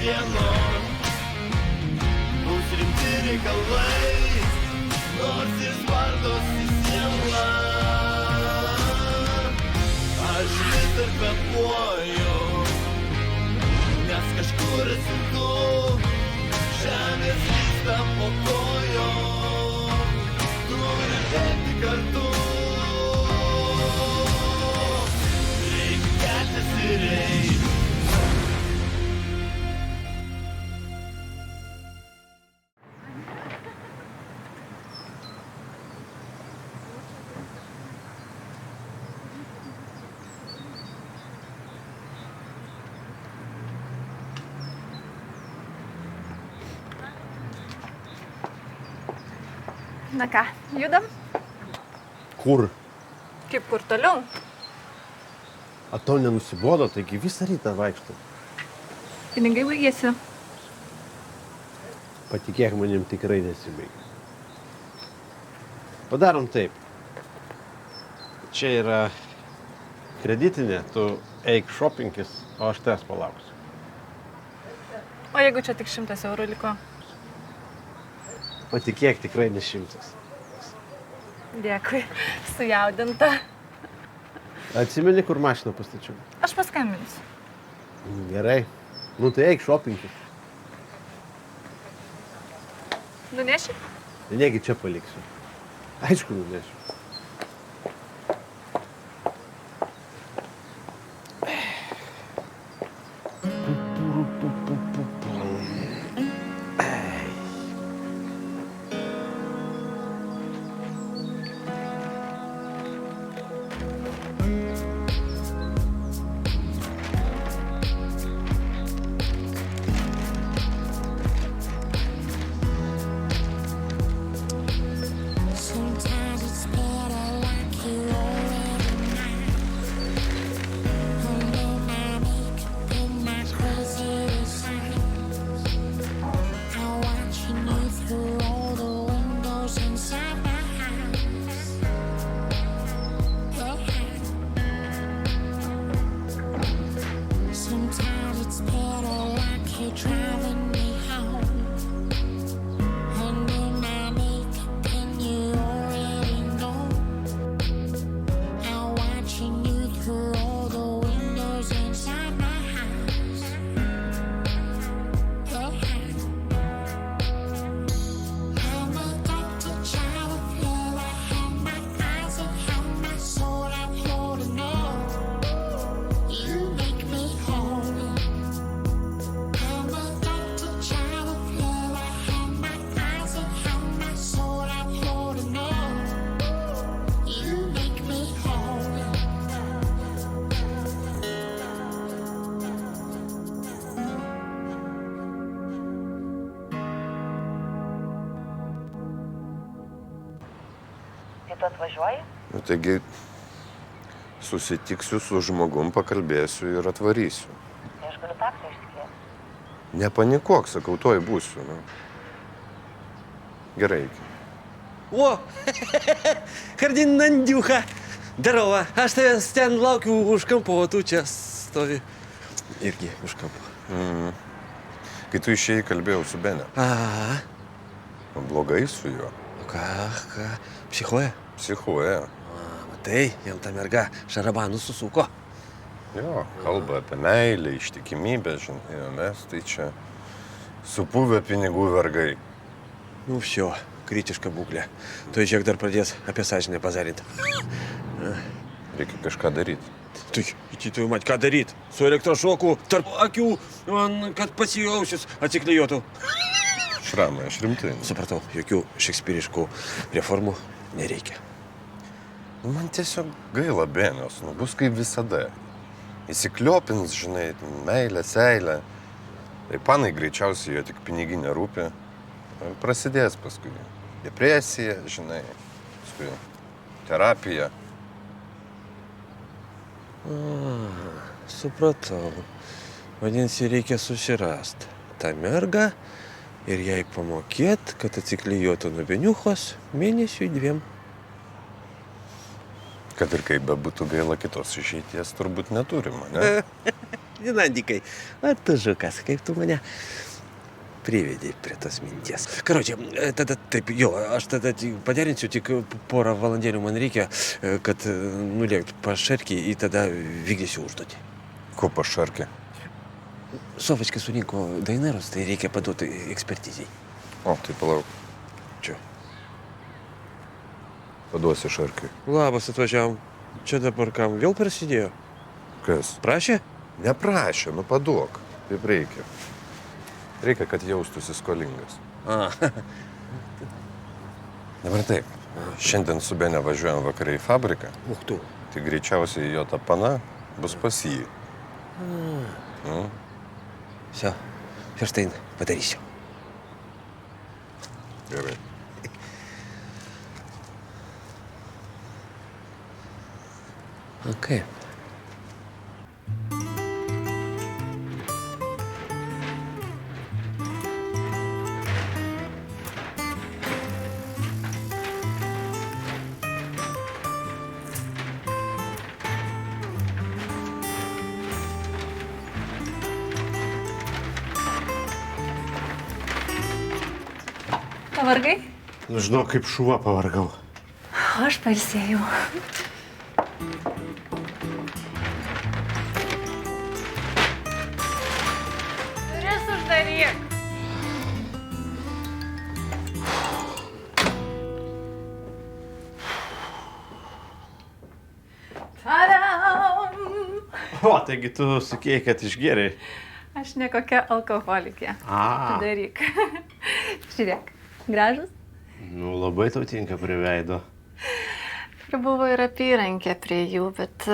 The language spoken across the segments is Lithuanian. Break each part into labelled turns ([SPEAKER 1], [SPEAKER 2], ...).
[SPEAKER 1] vieno. Bus rimti reikalai, nors jis vardosi siela. Aš vis dar kvėpuoju, nes kažkur esi tu, žemės vyksta po kojom, turi bėgti kartu. Reikia keltis ir eiti.
[SPEAKER 2] Na ką, judam?
[SPEAKER 3] Kur?
[SPEAKER 2] Kaip kur toliau?
[SPEAKER 3] A tau nenusibodo, taigi visą rytą vaikštau.
[SPEAKER 2] Pinigai baigėsi.
[SPEAKER 3] Patikėk manim, tikrai nesibaigia. Padarom taip. Čia yra kreditinė, tu eik šopinkis, o aš tavęs palauksiu.
[SPEAKER 2] O jeigu čia tik 100 eurų liko?
[SPEAKER 3] Patikėk, tikrai ne 100.
[SPEAKER 2] Dėkui, sujaudinta.
[SPEAKER 3] Atsimeni, kur mašiną pastačiau?
[SPEAKER 2] Aš paskambinsiu.
[SPEAKER 3] Gerai. Nu tai eik šopinkis.
[SPEAKER 2] Nuneši?
[SPEAKER 3] Negi čia paliksiu. Aišku, nunešiu.
[SPEAKER 4] Tu atvažiuoji?
[SPEAKER 5] Nu, taigi susitiksiu su žmogum, pakalbėsiu ir atvarysiu.
[SPEAKER 4] Tai aš galiu taksą išsikviesti.
[SPEAKER 5] Nepanikuok, sakau, tuoj būsiu. Nu. Gerai.
[SPEAKER 6] О, Хардин Нандюха, здорово. Aš tavęs ten laukiu už kampo, o tu čia stovi irgi už kampo.
[SPEAKER 5] Kai tu išėjai, kalbėjau su Bene.
[SPEAKER 6] A,
[SPEAKER 5] Blogai su juo.
[SPEAKER 6] ką, psichuoja?
[SPEAKER 5] Psichuoja.
[SPEAKER 6] Matai, jam ta merga šarabanų susuko.
[SPEAKER 5] Jo, kalba apie meilę, ištikimybę, žinai, o mes tai čia supuvę pinigų vergai.
[SPEAKER 6] Nu, всё, kritiška būklė. Tu žiūrėk dar pradės apie sąžinę pazarinti.
[SPEAKER 5] Reikia kažką daryti.
[SPEAKER 6] Tai, įtytojų mat, ką daryti? Su elektrošoku tarp akių, kad pasijausis atsiklijuotų.
[SPEAKER 5] Šramai, aš rimtai.
[SPEAKER 6] Supratau, jokių šekspyriškų reformų nereikia.
[SPEAKER 5] Man tiesiog gaila Benės, nu bus kaip visada. Įsikliopins, žinai, meilę, seilę. Tai panai greičiausiai jo tik piniginė rūpi. Prasidės paskui depresija, žinai, paskui terapija.
[SPEAKER 6] Supratau. Vadinasi, reikia susirast tą mergą ir jai pamokėt, kad atsiklijuotų nuo beniuchos mėnesiui 2.
[SPEAKER 5] Kad ir kaip bebūtų gaila, kitos išeities turbūt neturima, ne?
[SPEAKER 6] Фердинанdikai, tu žukas, kaip tu mane privedei prie tos minties. Karočią, tada taip, jo, aš tada paderinsiu, tik porą valandėlių man reikia, kad nulėktų pašarkį ir tada vykdysiu užduotį.
[SPEAKER 5] Ko pašarkė?
[SPEAKER 6] Sovačka surinko DNR'us, tai reikia paduoti ekspertizei.
[SPEAKER 5] O, tai palauk.
[SPEAKER 6] Čia.
[SPEAKER 5] Paduosi šarkiui.
[SPEAKER 6] Labas, atvažiavom. Čia dabar kam? Vėl prasidėjo?
[SPEAKER 5] Kas?
[SPEAKER 6] Prašė?
[SPEAKER 5] Neprašė, nu paduok. Taip reikia. Reikia, kad jaustųsi skolingas.
[SPEAKER 6] A,
[SPEAKER 5] Dabar taip. Šiandien su Bene važiuojam vakarą į fabriką.
[SPEAKER 6] tu.
[SPEAKER 5] Tai greičiausiai jo ta pana bus pas jį.
[SPEAKER 6] Все, Ферштейн, padarysiu.
[SPEAKER 5] Gerai.
[SPEAKER 6] Okay.
[SPEAKER 2] Pavargai?
[SPEAKER 3] Nu, žinau, kaip šuva pavargau.
[SPEAKER 2] Aš pailsėjau. Duris uždaryk. Tadam!
[SPEAKER 3] O, taigi tu sakėjai, kad išgėrei.
[SPEAKER 2] Aš ne kokia alkoholikė.
[SPEAKER 3] A,
[SPEAKER 2] Daryk. Žiūrėk, gražus.
[SPEAKER 3] nu labai tau tinka prie veido.
[SPEAKER 2] Ir buvo ir apyrankė prie jų, bet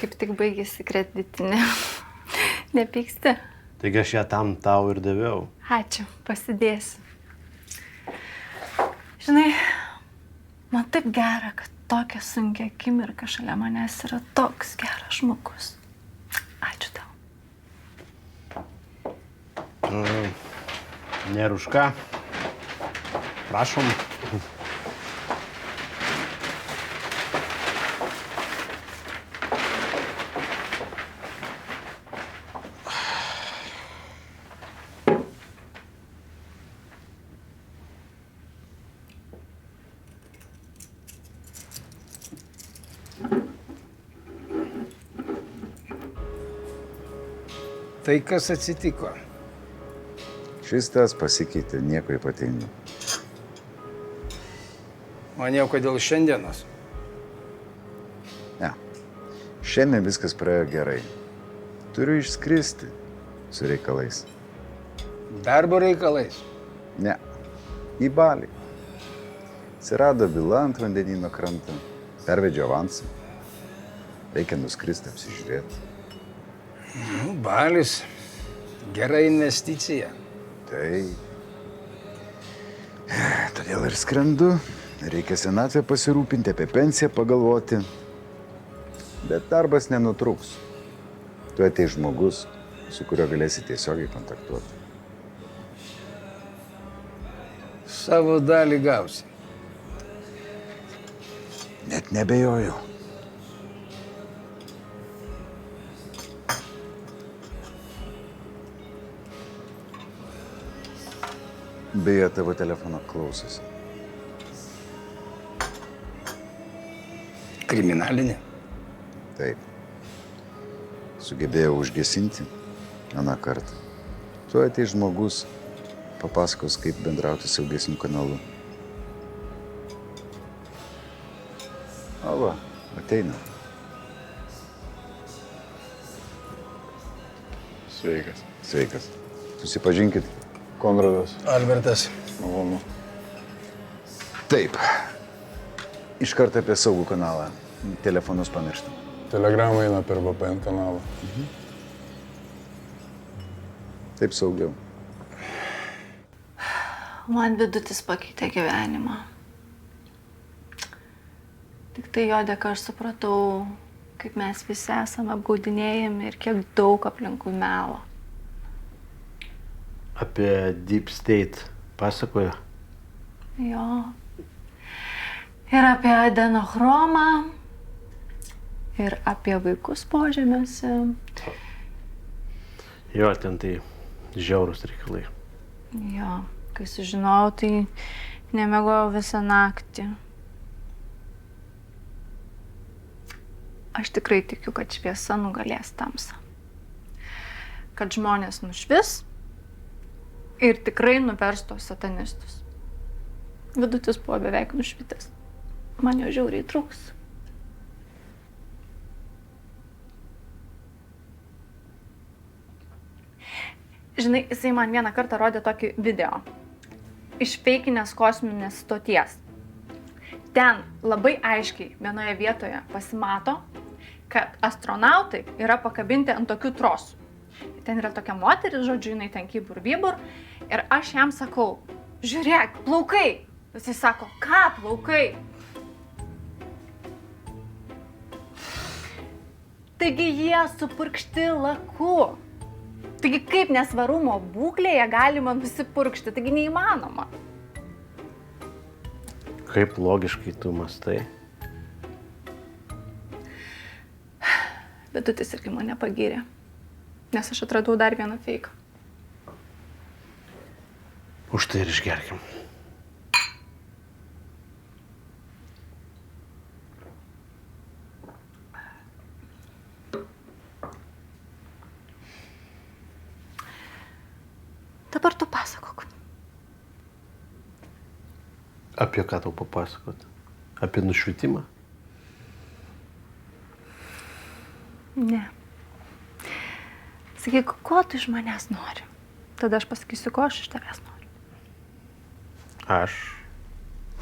[SPEAKER 2] kaip tik baigėsi kreditinė. Nepyksti?
[SPEAKER 3] Taigi aš ją tam tau ir daviau.
[SPEAKER 2] Ačiū, pasidėsiu. Žinai, man taip gera, kad tokia sunkia akimirka šalia manęs yra toks geras žmogus. Ačiū tau.
[SPEAKER 3] Nėr už ką. Prašom.
[SPEAKER 7] Tai kas atsitiko?
[SPEAKER 8] Šis tas pasikeitė, nieko ypatingo.
[SPEAKER 7] Maniau, kad dėl šiandienos.
[SPEAKER 8] Ne. Šiandien viskas praėjo gerai. Turiu išskristi su reikalais.
[SPEAKER 7] Darbo reikalais.
[SPEAKER 8] Ne. Į Balį. Atsirado byla ant vandenyno krantą. Pervedžiau avansą. Reikia nuskristi, apsižiūrėti.
[SPEAKER 7] Nu, Balis. Gera investicija.
[SPEAKER 8] Tai. Todėl ir skrendu. Reikia senatvę pasirūpinti, apie pensiją pagalvoti. Bet darbas nenutruks. Tu ateis žmogus, su kuriuo galėsi tiesiogiai kontaktuoti.
[SPEAKER 7] Savo dalį gausi.
[SPEAKER 8] Net nebejoju. Beje, tavo telefono klausosi.
[SPEAKER 7] Kriminalinė.
[SPEAKER 8] Taip. Sugebėjau užgesinti aną kartą. Tu ateis žmogus, papasakos, kaip bendrauti saugesniu kanalu. O va, ateina.
[SPEAKER 3] Sveikas.
[SPEAKER 8] Sveikas. Susipažinkit.
[SPEAKER 3] Konradas.
[SPEAKER 7] Albertas.
[SPEAKER 3] Malonu.
[SPEAKER 8] Taip. Iš karto apie saugų kanalą. Telefonus pamirštam.
[SPEAKER 9] Telegramą eina per VPN kanalą.
[SPEAKER 8] Taip saugiau.
[SPEAKER 2] Man Vidutis pakeitė gyvenimą. Tik tai jo dėka aš supratau, kaip mes visi esame apgaudinėjami ir kiek daug aplinkui melo.
[SPEAKER 3] Apie Deep State pasakoja.
[SPEAKER 2] Jo. Ir apie adenochromą, ir apie vaikus požemiuose,
[SPEAKER 3] Jo, ten tai žiaurūs reikalai.
[SPEAKER 2] Jo, kai sužinojau, tai nemegojau visą naktį. Aš tikrai tikiu, kad šviesa nugalės tamsą. Kad žmonės nušvis ir tikrai nuvers tos satanistus. Vidutis buvo beveik nušvitęs. Man jo žiauriai trūks. Žinai, jisai man vieną kartą rodė tokį video iš feikinės kosminės stoties. Ten labai aiškiai vienoje vietoje pasimato, kad astronautai yra pakabinti ant tokių trosų. Ten yra tokia moteris, žodžiu, jinai ten kybur-vybur. Ir aš jam sakau, žiūrėk, plaukai. Jisai sako, ką plaukai? Taigi jie supurkšti laku. Taigi kaip nesvarumo būklėje galima nusipurkšti, taigi neįmanoma.
[SPEAKER 3] Kaip logiškai tu mąstai?
[SPEAKER 2] Vidutis irgi mane pagyrė, nes aš atradau dar vieną feiką.
[SPEAKER 3] Už tai ir išgerkim.
[SPEAKER 2] Dabar tu pasakok.
[SPEAKER 3] Apie ką tau papasakot? Apie nušvitimą?
[SPEAKER 2] Ne. Sakyk, ko tu iš manęs nori? Tada aš pasakysiu, ko aš iš tavęs noriu.
[SPEAKER 3] Aš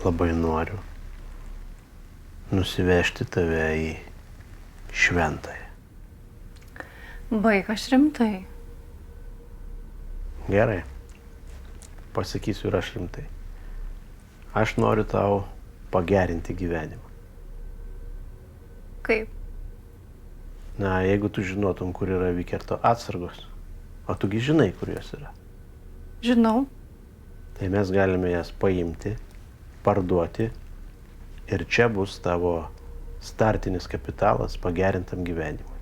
[SPEAKER 3] labai noriu nusivežti tave į šventąją.
[SPEAKER 2] Baik, aš rimtai.
[SPEAKER 3] Gerai. Pasakysiu ir aš rimtai. Aš noriu tau pagerinti gyvenimą.
[SPEAKER 2] Kaip?
[SPEAKER 3] Na, jeigu tu žinotum, kur yra Vikerto atsargos, o tugi žinai, kur jos yra,
[SPEAKER 2] Žinau.
[SPEAKER 3] tai mes galime jas paimti, parduoti ir čia bus tavo startinis kapitalas pagerintam gyvenimui.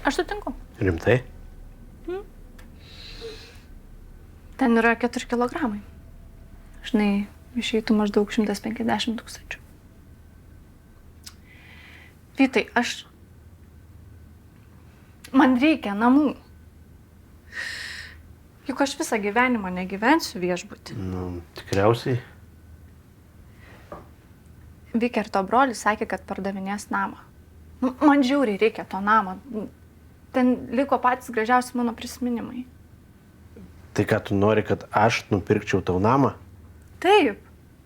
[SPEAKER 2] Aš sutinku.
[SPEAKER 3] Rimtai?
[SPEAKER 2] Ten yra 4 kilogramai. Žinai, išeitų maždaug 150 000. Vytai, man reikia namų. Juk aš visą gyvenimą negyvensiu viešbutį.
[SPEAKER 3] Nu, tikriausiai.
[SPEAKER 2] Vikerto brolis sakė, kad pardavinės namą. Man žiauriai reikia to namo. Ten liko patys gražiausi mano prisiminimai.
[SPEAKER 3] Tai ką tu nori, kad aš nupirkčiau tau namą?
[SPEAKER 2] Taip.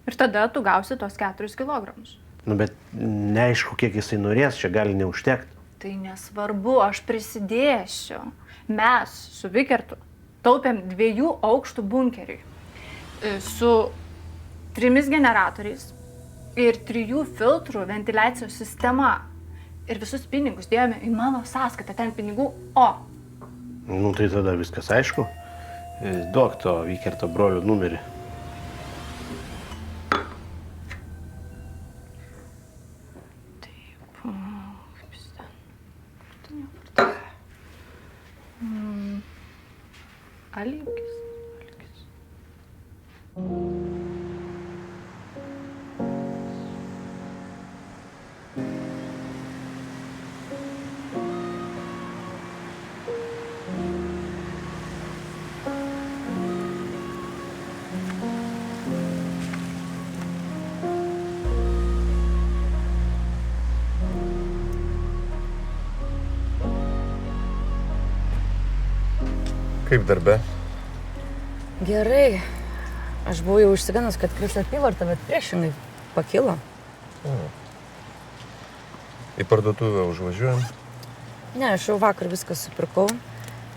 [SPEAKER 2] Ir tada tu gausi tos 4 kilogramus.
[SPEAKER 3] Nu, bet neaišku, kiek jisai norės, čia gali neužtekti.
[SPEAKER 2] Tai nesvarbu, aš prisidėsiu. Mes su Vikertu taupėm 2 aukštų bunkeriui. Su 3 generatoriais ir 3 filtrų ventiliacijos sistema. Ir visus pinigus dėjome į mano sąskaitą, ten pinigų, o.
[SPEAKER 3] Nu, tai tada viskas aišku. Duok to Vikerto brolio numerį.
[SPEAKER 2] Taip, kaip jis ten. Algis.
[SPEAKER 5] Kaip darbe?
[SPEAKER 10] Gerai. Aš buvau jau išsiganus, kad kris apyvarta, bet priešingai pakilo.
[SPEAKER 5] Į parduotuvę užvažiuojam?
[SPEAKER 10] Ne, aš jau vakar viską supirkau.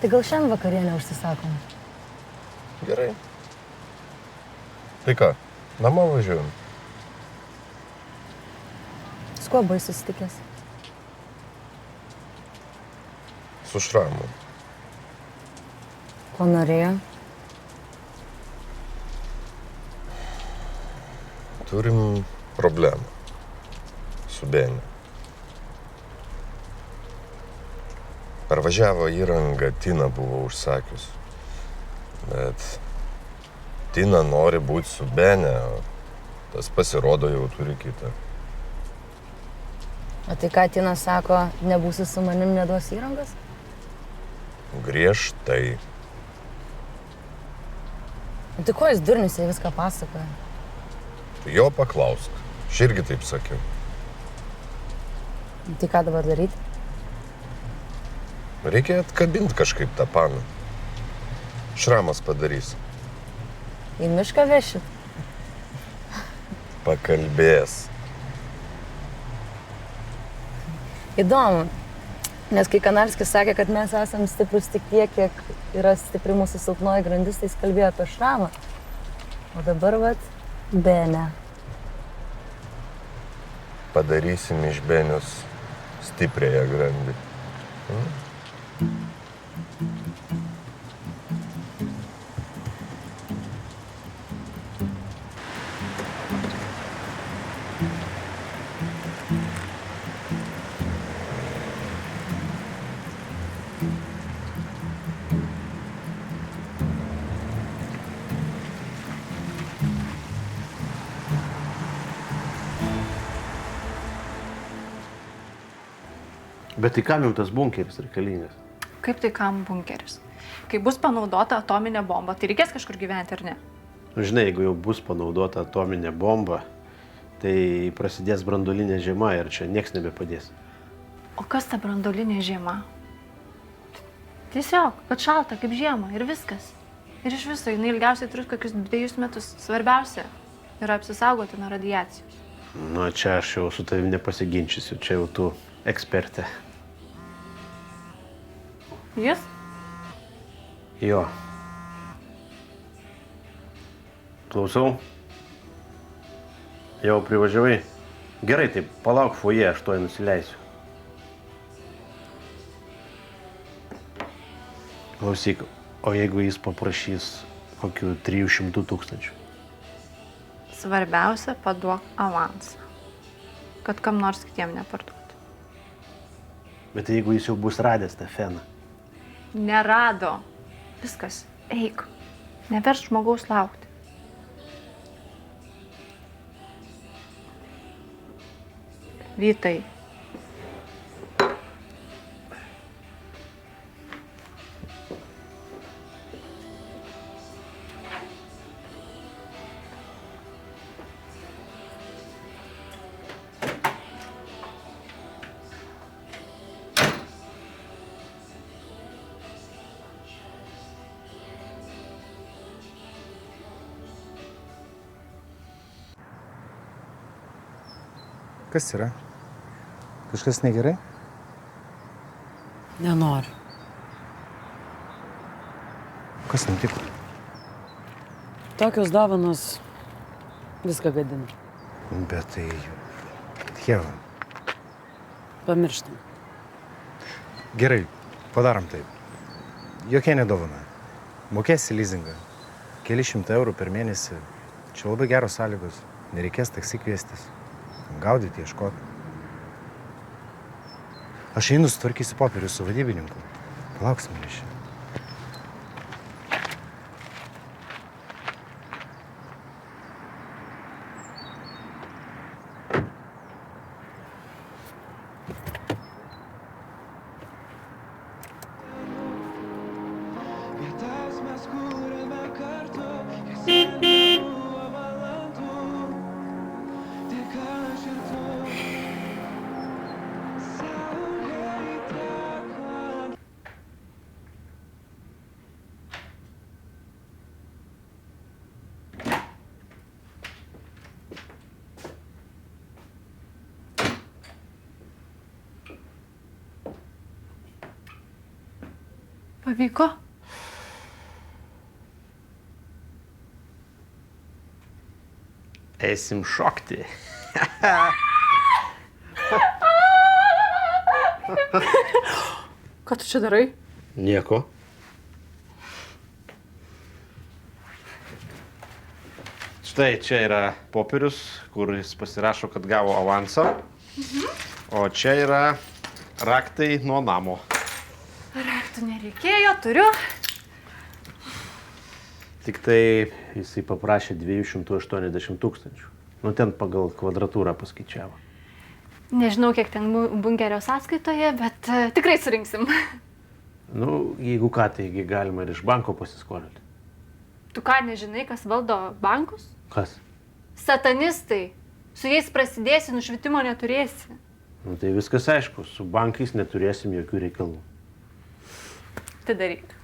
[SPEAKER 10] Tai gal šiandien vakarienę užsisakom?
[SPEAKER 5] Gerai. Tai ką, namo važiuojam?
[SPEAKER 10] Su kuo buvai susitikęs?
[SPEAKER 5] Su Šramu.
[SPEAKER 10] Ko norėjo?
[SPEAKER 5] Turim problemą. su Beniu. Parvažiavo įrangą, Tina buvo užsakius. Bet Tina nori būti su Bene, o tas pasirodo jau turi kitą.
[SPEAKER 10] O tai ką Tina sako, nebūsi su manim, neduos įrangos?
[SPEAKER 5] Griežtai.
[SPEAKER 10] O tai ko jis durnis, jei viską pasakoja?
[SPEAKER 5] Tu jo paklausk. Aš irgi taip sakiau.
[SPEAKER 10] Tai ką dabar daryti?
[SPEAKER 5] Reikia atkabinti kažkaip tą paną. Šramas padarys.
[SPEAKER 10] Į mišką vešit?
[SPEAKER 5] Pakalbės.
[SPEAKER 10] Įdomu, nes kai Kanarskis sakė, kad mes esam stiprus tik tiek, kiek yra stipri mūsų silpnoji grandis, tai jis kalbėjo apie šramą. O dabar, vat, Bene.
[SPEAKER 5] Padarysim iš Benius stipriąją grandį.
[SPEAKER 3] Bet tai kam jums tas bunkeris reikalingas?
[SPEAKER 2] Kaip tai kam bunkeris? Kai bus panaudota atominė bomba, tai reikės kažkur gyventi, ar ne?
[SPEAKER 3] Nu, žinai, jeigu jau bus panaudota atominė bomba, tai prasidės branduolinė žiema ir čia nieks nebepadės.
[SPEAKER 2] O kas ta branduolinė žiema? Tiesiog, kad šalta kaip žiema ir viskas. Ir iš viso, jinai ilgiausiai truks kokius 2 metus. Svarbiausia yra apsisaugoti nuo radiacijos.
[SPEAKER 3] Nu, čia aš jau su tavimi nepasiginčysiu, čia jau tu ekspertė.
[SPEAKER 2] Jis?
[SPEAKER 3] Jo. Klausau. Jau privažiavai? Gerai, tai palauk foje, aš tuoj nusileisiu. Klausyk, o jeigu jis paprašys kokių 300 000?
[SPEAKER 2] Svarbiausia, paduok avansą, kad kam nors kitiem neparduotų.
[SPEAKER 3] Bet jeigu jis jau bus radęs tą feną?
[SPEAKER 2] Nerado. Viskas, eik. Neversk žmogaus laukti. Vytai.
[SPEAKER 7] Kas yra? Kažkas negerai?
[SPEAKER 10] Nenoriu.
[SPEAKER 7] Kas nutiko?
[SPEAKER 10] Tokios dovanos viską gadina.
[SPEAKER 7] Bet tai... Ieva.
[SPEAKER 10] Pamirštam.
[SPEAKER 7] Gerai, padarom taip. Jokia nedovana. Mokėsi lizingą. Keli 100 eurų per mėnesį. Čia labai geros sąlygos. Nereikės taksi kviestis. Gaudyti, ieškoti. Aš einu sutvarkysiu popierius su vadybininku. Palauksim mane šiandien.
[SPEAKER 2] Pavyko?
[SPEAKER 3] Eisim šokti.
[SPEAKER 2] Ką tu čia darai?
[SPEAKER 3] Nieko. Štai čia yra popierius, kur jis pasirašo, kad gavo avansą. O čia yra raktai nuo namo.
[SPEAKER 2] Raktų nereikėjo, turiu.
[SPEAKER 3] Tik tai jisai paprašė 280 tūkstančių. Nu, ten pagal kvadratūrą paskaičiavo.
[SPEAKER 2] Nežinau, kiek ten bunkerio sąskaitoje, bet tikrai surinksim.
[SPEAKER 3] Nu, jeigu ką, taigi galima ir iš banko pasiskolinti.
[SPEAKER 2] Tu ką, nežinai, kas valdo bankus?
[SPEAKER 3] Kas?
[SPEAKER 2] Satanistai. Su jais prasidėsi, nušvitimo neturėsi.
[SPEAKER 3] Nu, tai viskas aišku, su bankais neturėsim jokių reikalų.
[SPEAKER 2] Tai daryk.